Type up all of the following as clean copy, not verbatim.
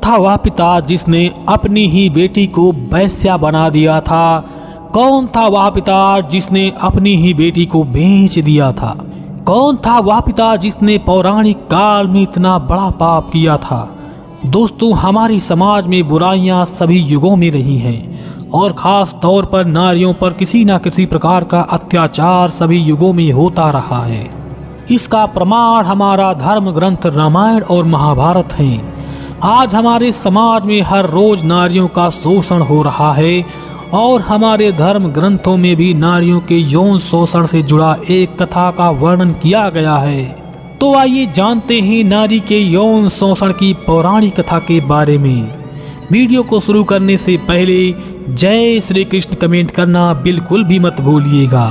था वह पिता जिसने अपनी ही बेटी को वेश्या बना दिया था? कौन था वह पिता जिसने अपनी ही बेटी को बेच दिया था? कौन था वह पिता जिसने पौराणिक काल में इतना बड़ा पाप किया था? दोस्तों, हमारी समाज में बुराइयां सभी युगों में रही हैं और ख़ास तौर पर नारियों पर किसी न किसी प्रकार का अत्याचार सभी युगों में होता रहा है। इसका प्रमाण हमारा धर्म ग्रंथ रामायण और महाभारत हैं। आज हमारे समाज में हर रोज नारियों का शोषण हो रहा है और हमारे धर्म ग्रंथों में भी नारियों के यौन शोषण से जुड़ा एक कथा का वर्णन किया गया है। तो आइए जानते हैं नारी के यौन शोषण की पौराणिक कथा के बारे में। वीडियो को शुरू करने से पहले जय श्री कृष्ण कमेंट करना बिल्कुल भी मत भूलिएगा।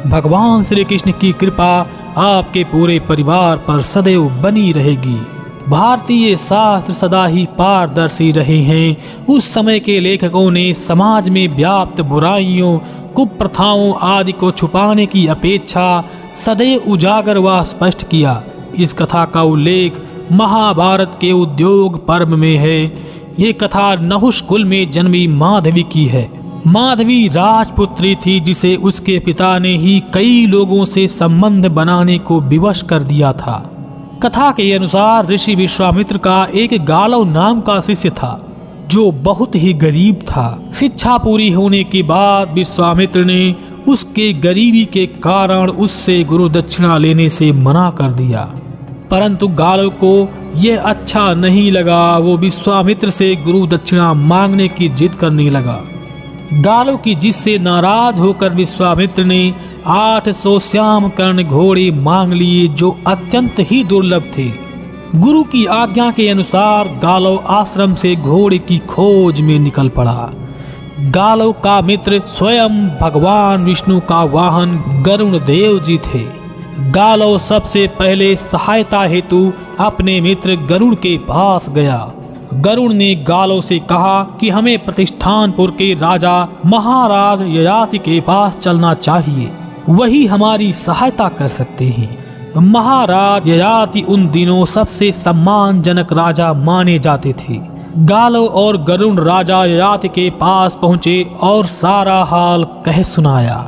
भगवान श्री कृष्ण की कृपा आपके पूरे परिवार पर सदैव बनी रहेगी। भारतीय शास्त्र सदा ही पारदर्शी रहे हैं। उस समय के लेखकों ने समाज में व्याप्त बुराइयों, कुप्रथाओं आदि को छुपाने की अपेक्षा सदैव उजागर व स्पष्ट किया। इस कथा का उल्लेख महाभारत के उद्योग पर्व में है। ये कथा नहुष कुल में जन्मी माधवी की है। माधवी राजपुत्री थी जिसे उसके पिता ने ही कई लोगों से संबंध बनाने को विवश कर दिया था। कथा के अनुसार ऋषि विश्वामित्र का एक गालव नाम का शिष्य था जो बहुत ही गरीब था। शिक्षा पूरी होने के बाद विश्वामित्र ने उसके गरीबी के कारण उससे गुरु दक्षिणा लेने से मना कर दिया, परंतु गालव को यह अच्छा नहीं लगा। वो विश्वामित्र से गुरु दक्षिणा मांगने की जिद करने लगा। गालव की जिद से नाराज होकर विश्वामित्र ने 800 श्याम कर्ण घोड़े मांग लिए जो अत्यंत ही दुर्लभ थे। गुरु की आज्ञा के अनुसार गालव आश्रम से घोड़े की खोज में निकल पड़ा। गालव का मित्र स्वयं भगवान विष्णु का वाहन गरुण देव जी थे। गालव सबसे पहले सहायता हेतु अपने मित्र गरुड़ के पास गया। गरुड़ ने गालव से कहा कि हमें प्रतिष्ठानपुर के राजा महाराज ययाति के पास चलना चाहिए, वही हमारी सहायता कर सकते हैं। महाराज ययाति उन दिनों सबसे सम्मानजनक राजा माने जाते थे। गालव और गरुड़ राजा ययाति के पास पहुँचे और सारा हाल कह सुनाया।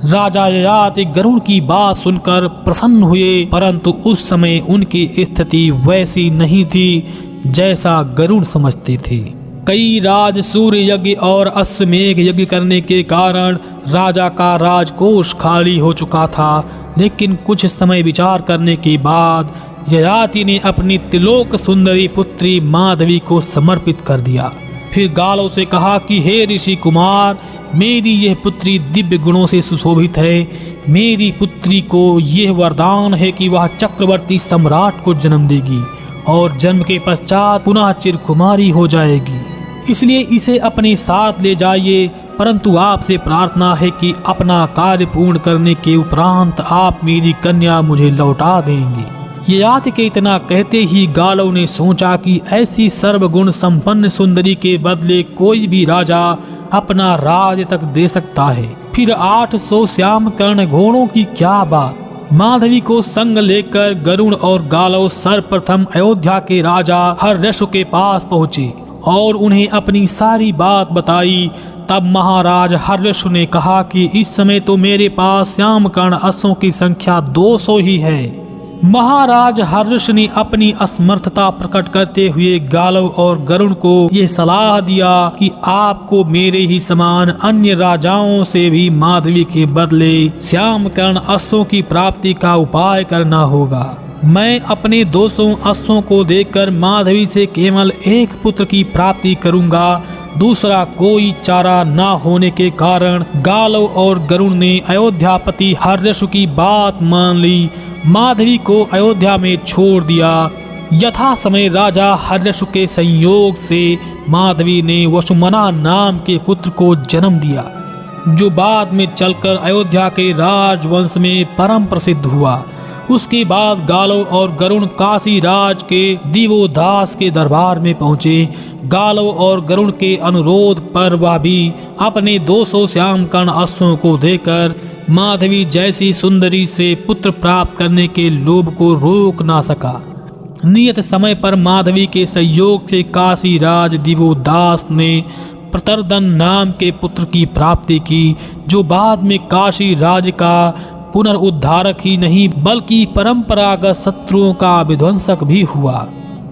राजा ययाति गरुड़ की बात सुनकर प्रसन्न हुए, परंतु उस समय उनकी स्थिति वैसी नहीं थी जैसा गरुड़ समझते थे। कई राज सूर्य यज्ञ और अश्वमेघ यज्ञ करने के कारण राजा का राजकोष खाली हो चुका था, लेकिन कुछ समय विचार करने के बाद ययाति ने अपनी त्रिलोक सुंदरी पुत्री माधवी को समर्पित कर दिया। फिर गालव से कहा कि हे ऋषि कुमार, मेरी यह पुत्री दिव्य गुणों से सुशोभित है। मेरी पुत्री को यह वरदान है कि वह चक्रवर्ती सम्राट को जन्म देगी और जन्म के पश्चात पुनः चिरकुमारी हो जाएगी, इसलिए इसे अपने साथ ले जाइए। परंतु आपसे प्रार्थना है कि अपना कार्य पूर्ण करने के उपरांत आप मेरी कन्या मुझे लौटा देंगे। ययाति के इतना कहते ही गालव ने सोचा कि ऐसी सर्वगुण संपन्न सुंदरी के बदले कोई भी राजा अपना राज्य तक दे सकता है, फिर 800 श्याम कर्ण घोड़ों की क्या बात। माधवी को संग लेकर गरुड़ और गालव सर्वप्रथम अयोध्या के राजा हर्यश्व के पास पहुँचे और उन्हें अपनी सारी बात बताई। तब महाराज हर्यश्व ने कहा कि इस समय तो मेरे पास श्याम कर्ण अश्वों की संख्या 200 ही है। महाराज हर्ष ने अपनी असमर्थता प्रकट करते हुए गालव और गरुड़ को ये सलाह दिया कि आपको मेरे ही समान अन्य राजाओं से भी माधवी के बदले श्याम कर्ण अश्वों की प्राप्ति का उपाय करना होगा। मैं अपने 200 अश्वों को देकर माधवी से केवल एक पुत्र की प्राप्ति करूंगा। दूसरा कोई चारा न होने के कारण गालव और गरुड़ ने अयोध्यापति हर्यश्व की बात मान ली। माधवी को अयोध्या में छोड़ दिया। यथा समय राजा हर्यश्व के संयोग से माधवी ने वसुमना नाम के पुत्र को जन्म दिया, जो बाद में चलकर अयोध्या के राजवंश में परम प्रसिद्ध हुआ। उसके बाद गालव और गरुड़ काशी राज के दिवोदास के दरबार में पहुंचे। गालव और गरुड़ के अनुरोध पर वह भी अपने 200 श्याम कर्ण अश्वों को देकर माधवी जैसी सुंदरी से पुत्र प्राप्त करने के लोभ को रोक ना सका। नियत समय पर माधवी के सहयोग से काशीराज दिवोदास ने प्रतरदन नाम के पुत्र की प्राप्ति की, जो बाद में काशी राज्य का पुनरुद्धारक ही नहीं बल्कि परंपरागत शत्रुओं का विध्वंसक भी हुआ।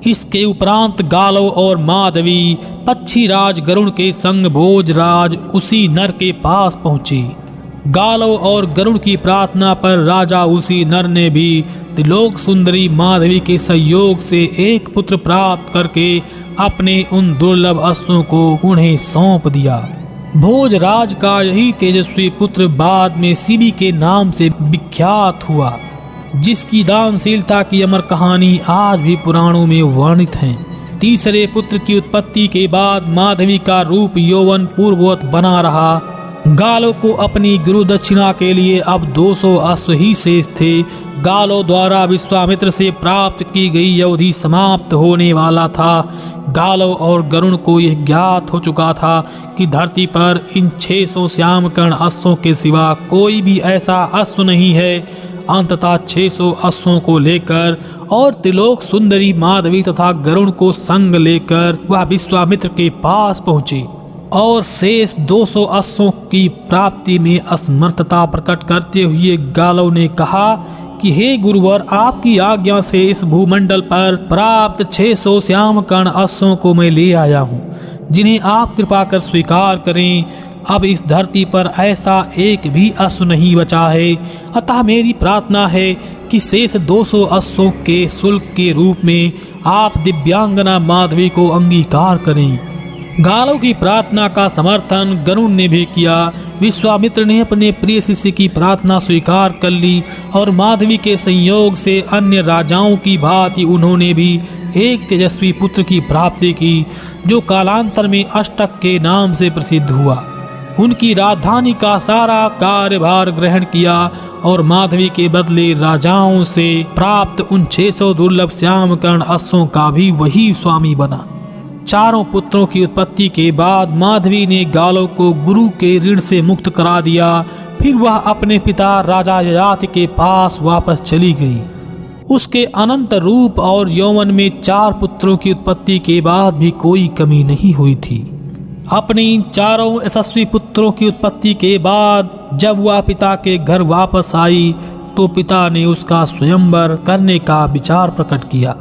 इसके उपरांत गालव और माधवी पक्षीराज गरुड़ के संग भोजराज उसी नर के पास पहुंची। गालव और गरुड़ की प्रार्थना पर राजा उसी नर ने भी त्रिलोक सुंदरी माधवी के सहयोग से एक पुत्र प्राप्त करके अपने उन दुर्लभ अश्वों को उन्हें सौंप दिया। भोजराज का यही तेजस्वी पुत्र बाद में शिबी के नाम से विख्यात हुआ, जिसकी दानशीलता की अमर कहानी आज भी पुराणों में वर्णित है। तीसरे पुत्र की उत्पत्ति के बाद माधवी का रूप यौवन पूर्ववत बना रहा। गालो को अपनी गुरु दक्षिणा के लिए अब 200 अश्व ही शेष थे। गालो द्वारा विश्वामित्र से प्राप्त की गई अवधि समाप्त होने वाला था। गालो और गरुड़ को यह ज्ञात हो चुका था कि धरती पर इन 600 श्यामकर्ण अश्वों के सिवा कोई भी ऐसा अश्व नहीं है। अंततः 600 अश्वों को लेकर और त्रिलोक सुंदरी माधवी तथा गरुड़ को संग लेकर वह विश्वामित्र के पास पहुंचे और शेष 200 अश्वों की प्राप्ति में असमर्थता प्रकट करते हुए गालव ने कहा कि हे गुरुवर, आपकी आज्ञा से इस भूमंडल पर प्राप्त 600 श्यामकर्ण अश्वों को मैं ले आया हूँ, जिन्हें आप कृपा कर स्वीकार करें। अब इस धरती पर ऐसा एक भी अश्व नहीं बचा है, अतः मेरी प्रार्थना है कि शेष 200 अश्वों के शुल्क के रूप में आप दिव्यांगना माधवी को अंगीकार करें। गालव की प्रार्थना का समर्थन गरुड़ ने भी किया। विश्वामित्र ने अपने प्रिय शिष्य की प्रार्थना स्वीकार कर ली और माधवी के संयोग से अन्य राजाओं की भांति उन्होंने भी एक तेजस्वी पुत्र की प्राप्ति की, जो कालांतर में अष्टक के नाम से प्रसिद्ध हुआ। उनकी राजधानी का सारा कार्यभार ग्रहण किया और माधवी के बदले राजाओं से प्राप्त उन 600 दुर्लभ श्यामकर्ण अश्वों का भी वही स्वामी बना। चारों पुत्रों की उत्पत्ति के बाद माधवी ने गालव को गुरु के ऋण से मुक्त करा दिया। फिर वह अपने पिता राजा ययाति के पास वापस चली गई। उसके अनंत रूप और यौवन में 4 पुत्रों की उत्पत्ति के बाद भी कोई कमी नहीं हुई थी। अपने इन चारों यशस्वी पुत्रों की उत्पत्ति के बाद जब वह पिता के घर वापस आई तो पिता ने उसका स्वयंवर करने का विचार प्रकट किया,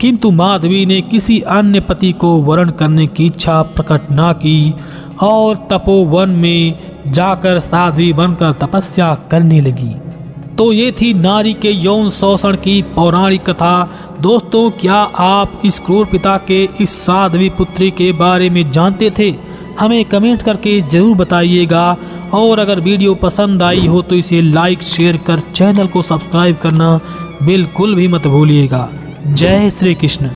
किंतु माधवी ने किसी अन्य पति को वरण करने की इच्छा प्रकट न की और तपोवन में जाकर साध्वी बनकर तपस्या करने लगी। तो ये थी नारी के यौन शोषण की पौराणिक कथा। दोस्तों, क्या आप इस क्रूर पिता के इस साध्वी पुत्री के बारे में जानते थे? हमें कमेंट करके जरूर बताइएगा। और अगर वीडियो पसंद आई हो तो इसे लाइक शेयर कर चैनल को सब्सक्राइब करना बिल्कुल भी मत भूलिएगा। जय श्री कृष्ण।